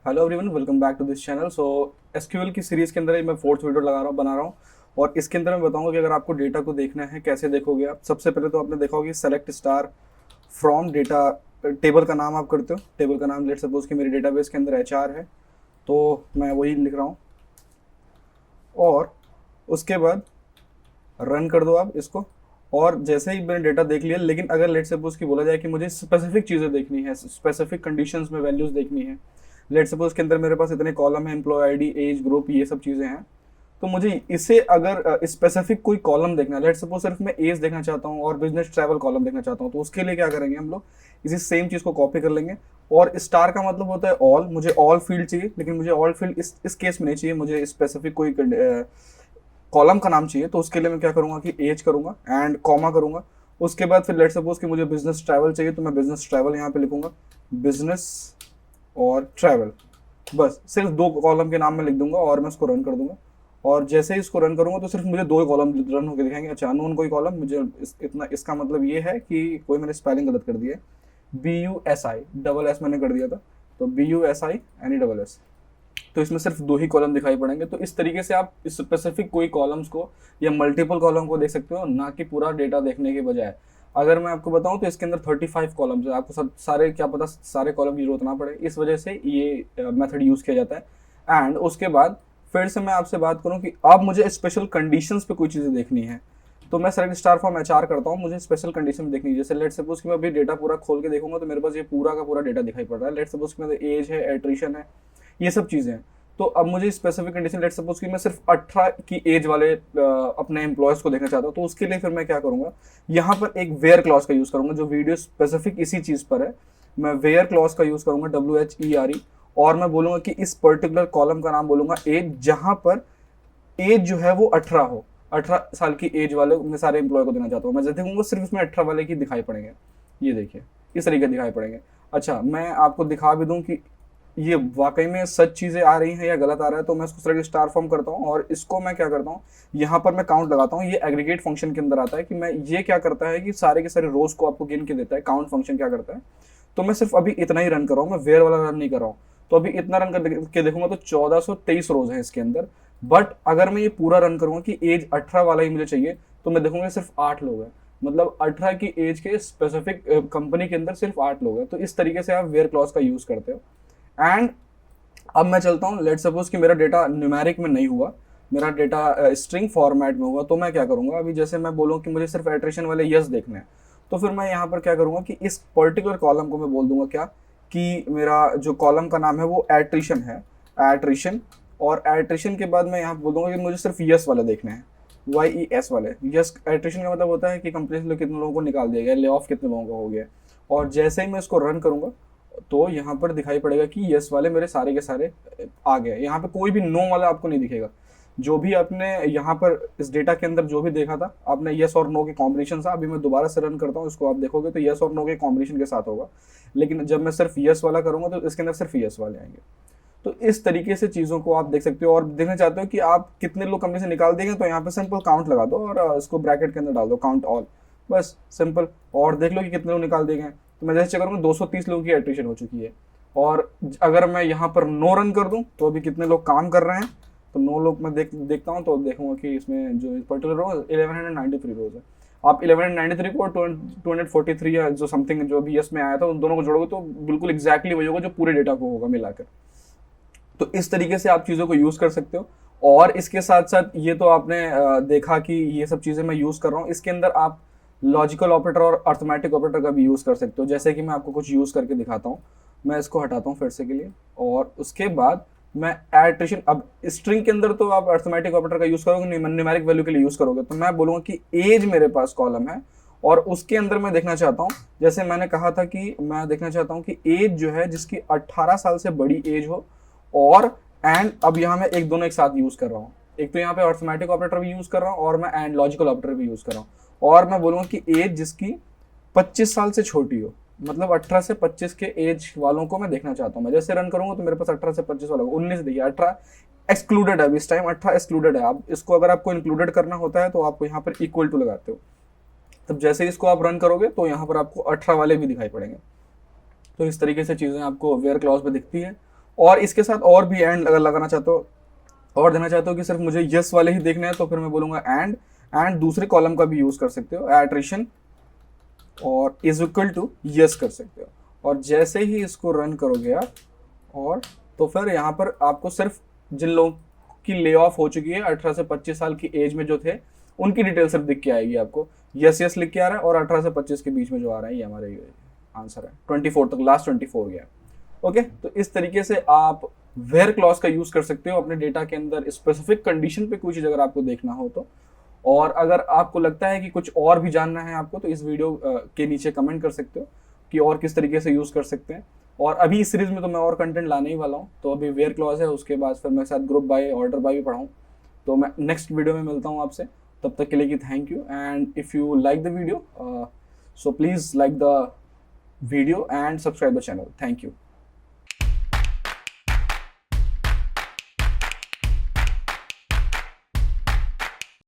Hello everyone, welcome back to this channel. So SQL की series के अंदर ये मैं फोर्थ वीडियो बना रहा हूँ। और इसके अंदर मैं बताऊंगा कि अगर आपको डेटा को देखना है कैसे देखोगे आप। सबसे पहले तो आपने देखा होगा select star from data. Table का नाम आप करते हो, टेबल का नाम लेट सपोज कि मेरे डेटाबेस के अंदर एचआर है, तो मैं वही लिख रहा हूँ। और उसके बाद रन कर दो आप इसको। और जैसे ही मैंने डेटा देख लिया, लेकिन अगर लेट सपोज की बोला जाए कि मुझे स्पेसिफिक चीज़ें देखनी है, स्पेसिफिक कंडीशंस में वैल्यूज़ देखनी है। लेट सपोज के अंदर मेरे पास इतने कॉलम है, एम्प्लॉय आईडी, एज, ग्रुप, ये सब चीज़ें हैं। तो मुझे इसे अगर स्पेसिफिक कोई कॉलम देखना है, लेट सपोज सिर्फ मैं एज देखना चाहता हूँ और बिजनेस ट्रैवल कॉलम देखना चाहता हूँ, तो उसके लिए क्या करेंगे हम लोग, इसी सेम चीज़ को कॉपी कर लेंगे। और स्टार का मतलब होता है ऑल। मुझे ऑल फील्ड चाहिए, लेकिन मुझे ऑल फील्ड इस केस में नहीं चाहिए, मुझे स्पेसिफिक कोई कॉलम का नाम चाहिए। तो उसके लिए मैं क्या करूंगा कि एज करूंगा एंड कॉमा करूंगा। उसके बाद फिर लेट सपोज कि मुझे बिजनेस ट्रैवल चाहिए, तो मैं बिजनेस ट्रैवल यहाँ पे लिखूंगा, बिजनेस और ट्रैवल। बस सिर्फ दो कॉलम के नाम में लिख दूंगा और मैं इसको रन कर दूंगा। और जैसे ही इसको रन करूंगा तो सिर्फ मुझे दो कॉलम रन होकर दिखाएंगे। अच्छा, अननोन कोई कॉलम, मुझे इतना, इसका मतलब ये है कि कोई मैंने स्पेलिंग गलत कर दिया है। BUSI डबल एस मैंने कर दिया था, तो BUSI NE, तो इसमें सिर्फ दो ही कॉलम दिखाई पड़ेंगे। तो इस तरीके से आप स्पेसिफिक कोई कॉलम्स को या मल्टीपल कॉलम को देख सकते हो, ना कि पूरा डेटा देखने के बजाय। अगर मैं आपको बताऊं तो इसके अंदर 35 कॉलम्स है। आपको सब सारे क्या पता सारे कॉलम की जरूरत ना पड़े, इस वजह से ये मेथड यूज किया जाता है। एंड उसके बाद फिर से मैं आपसे बात करूं कि अब मुझे स्पेशल कंडीशंस पे कोई चीज़ें देखनी है, तो मैं सेलेक्ट स्टार फ्रॉम एचआर करता हूँ। मुझे स्पेशल कंडीशन में देखनी है। जैसे लेट सपोज कि मैं अभी डेटा पूरा खोल के देखूंगा तो मेरे पास ये पूरा का पूरा डेटा दिखाई पड़ रहा है। लेट सपोज कि मेरे एज है, एट्रिशन है, ये सब चीज़ें हैं। तो अब मुझे स्पेसिफिक कंडीशन, लेट सपोज कि मैं सिर्फ 18 की एज वाले अपने एम्प्लॉयज़ को देखना चाहता हूँ, तो उसके लिए फिर मैं क्या करूँगा, यहाँ पर एक वेयर क्लॉज का यूज़ करूँगा। जो वीडियो स्पेसिफिक इसी चीज़ पर है, मैं वेयर क्लॉज का यूज़ करूँगा, WHERE। और मैं बोलूँगा कि इस पर्टिकुलर कॉलम का नाम बोलूँगा एज, जहाँ पर एज जो है वो 18 हो। 18 साल की एज वाले मैं सारे एम्प्लॉय को देना चाहता हूँ। मैं जैसे देखूंगा सिर्फ इसमें 18 वाले की दिखाई पड़ेंगे। ये देखिए, इस तरीके दिखाई पड़ेंगे। अच्छा, मैं आपको दिखा भी दूं कि ये वाकई में सच चीज़ें आ रही हैं या गलत आ रहा है, तो मैं इसको सिलेक्ट स्टार फॉर्म करता हूँ और इसको मैं क्या करता हूँ, यहाँ पर मैं काउंट लगाता हूँ। ये एग्रीगेट फंक्शन के अंदर आता है कि मैं ये क्या करता है कि सारे के सारे रोज को आपको गिन के देता है। काउंट फंक्शन क्या करता है, तो मैं सिर्फ अभी इतना ही रन कर रहा हूँ, मैं वेयर वाला रन नहीं कर रहा हूँ। तो अभी इतना रन करके देखूंगा तो 1423 रोज है इसके अंदर। बट अगर मैं ये पूरा रन करूंगा कि एज 18 वाला ही मुझे चाहिए, तो मैं देखूंगा सिर्फ 8 लोग हैं। मतलब 18 की एज के स्पेसिफिक कंपनी के अंदर सिर्फ 8 लोग हैं। तो इस तरीके से आप वेयर क्लॉज का यूज करते हो। एंड अब मैं चलता हूँ, लेट सपोज कि मेरा डेटा न्यूमेरिक में नहीं हुआ, मेरा डेटा स्ट्रिंग फॉर्मेट में हुआ, तो मैं क्या करूंगा, अभी जैसे मैं बोलूँ कि मुझे सिर्फ एट्रिशन वाले यस देखने हैं, तो फिर मैं यहाँ पर क्या करूंगा कि इस पर्टिकुलर कॉलम को मैं बोल दूंगा क्या, कि मेरा जो कॉलम का नाम है वो एट्रिशन है, एट्रिशन। और एट्रिशन के बाद मैं यहाँ बोल दूंगा कि मुझे सिर्फ यस वाले देखने हैं, YES वाले। यस एट्रिशन का मतलब होता है कि कंपनी से कितने लोगों को निकाल दिया गया, ले ऑफ कितने लोगों का हो गया। और जैसे ही मैं इसको रन करूंगा तो यहाँ पर दिखाई पड़ेगा कि यस वाले मेरे सारे के सारे आ गए। यहाँ पे कोई भी नो वाला आपको नहीं दिखेगा। जो भी आपने यहाँ पर इस डेटा के अंदर जो भी देखा था, आपने यस और नो के कॉम्बिनेशन था। अभी मैं दोबारा से रन करता हूँ इसको, आप देखोगे तो यस और नो के कॉम्बिनेशन के साथ होगा। लेकिन जब मैं सिर्फ यस वाला करूंगा तो इसके अंदर सिर्फ यस वाले आएंगे। तो इस तरीके से चीज़ों को आप देख सकते हो। और देखना चाहते हो कि आप कितने लोग कंपनी से निकाल देंगे, तो यहाँ पे सिंपल काउंट लगा दो और इसको ब्रैकेट के अंदर डाल दो, काउंट ऑल, बस सिंपल। और देख लो कि कितने लोग निकाल देंगे। तो मैं जैसे चेक करूँगा 230 लोगों की एट्रिशन हो चुकी है। और अगर मैं यहाँ पर नो रन कर दूँ तो अभी कितने लोग काम कर रहे हैं, तो 9 लोग मैं देखता हूँ, तो देखूंगा कि इसमें जो पर्टिकुलर रो 1193 रोज है। आप 1193 को 243 या जो समथिंग जो भी यस में आया था, उन दोनों को जोड़ोगे तो बिल्कुल एग्जैक्टली वही होगा जो पूरे डेटा को होगा मिलाकर। तो इस तरीके से आप चीज़ों को यूज़ कर सकते हो। और इसके साथ साथ ये तो आपने देखा कि ये सब चीज़ें मैं यूज़ कर रहा हूँ। इसके अंदर आप लॉजिकल ऑपरेटर और अर्थमेटिक ऑपरेटर का भी यूज़ कर सकते हो। जैसे कि मैं आपको कुछ यूज़ करके दिखाता हूँ। मैं इसको हटाता हूँ फिर से के लिए, और उसके बाद मैं एट्रिशन, अब स्ट्रिंग के अंदर तो आप अर्थमेटिक ऑपरेटर का यूज़ करोगे, न्यूमेरिक वैल्यू के लिए यूज़ करोगे। तो मैं बोलूँगा कि एज मेरे पास कॉलम है और उसके अंदर मैं देखना चाहता हूँ, जैसे मैंने कहा था कि मैं देखना चाहता हूँ कि एज जो है जिसकी 18 साल से बड़ी एज हो। और एंड अब यहाँ मैं एक दोनों एक साथ यूज कर रहा हूँ। एक तो यहाँ पे अर्थमेटिक ऑपरेटर भी यूज कर रहा हूँ और मैं एंड लॉजिकल ऑपरेटर भी यूज कर रहा हूँ। और मैं बोलूँगा कि एज जिसकी 25 साल से छोटी हो, मतलब 18 से 25 के एज वालों को मैं देखना चाहता हूँ। मैं जैसे रन करूंगा तो मेरे पास 18 से 25 वालों को 19 देखिए, 18 एक्सक्लूडेड है इस टाइम, 18 एक्सक्लूडेड है। अब इसको अगर आपको इंक्लूडेड करना होता है तो आपको यहाँ पर इक्वल टू लगाते हो। तब जैसे इसको आप रन करोगे तो यहाँ पर आपको 18 वाले भी दिखाई पड़ेंगे। तो इस तरीके से चीज़ें आपको वेयर क्लॉज पे दिखती है। और इसके साथ और भी एंड अगर लगाना चाहते हो और देना चाहते हो कि सिर्फ मुझे यस वाले ही देखने हैं, तो फिर मैं बोलूँगा एंड दूसरे कॉलम का भी यूज़ कर सकते हो, एट्रिशन और इज इक्वल टू यस कर सकते हो। और जैसे ही इसको रन करोगे आप, और तो फिर यहाँ पर आपको सिर्फ जिन लोगों की ले ऑफ हो चुकी है 18 से 25 साल की एज में जो थे, उनकी डिटेल सिर्फ दिख के आएगी आपको। यस यस लिख के आ रहा है, और 18 से 25 के बीच में जो आ रहा है ये हमारे आंसर है। 24 तक, लास्ट 24 गया। ओके, तो इस तरीके से आप वेयर क्लॉज का यूज कर सकते हो अपने डेटा के अंदर स्पेसिफिक कंडीशन पे कोई चीज अगर आपको देखना हो तो। और अगर आपको लगता है कि कुछ और भी जानना है आपको, तो इस वीडियो के नीचे कमेंट कर सकते हो कि और किस तरीके से यूज कर सकते हैं। और अभी इस सीरीज में तो मैं और कंटेंट लाने ही वाला हूँ, तो अभी वेयर क्लॉज है, उसके बाद फिर मैं साथ ग्रुप बाय ऑर्डर बाय भी पढ़ाऊँ। तो मैं नेक्स्ट वीडियो में मिलता हूँ आपसे, तब तक के लिए कि thank you. And if you like the video, so please like the video and subscribe the channel. Thank you.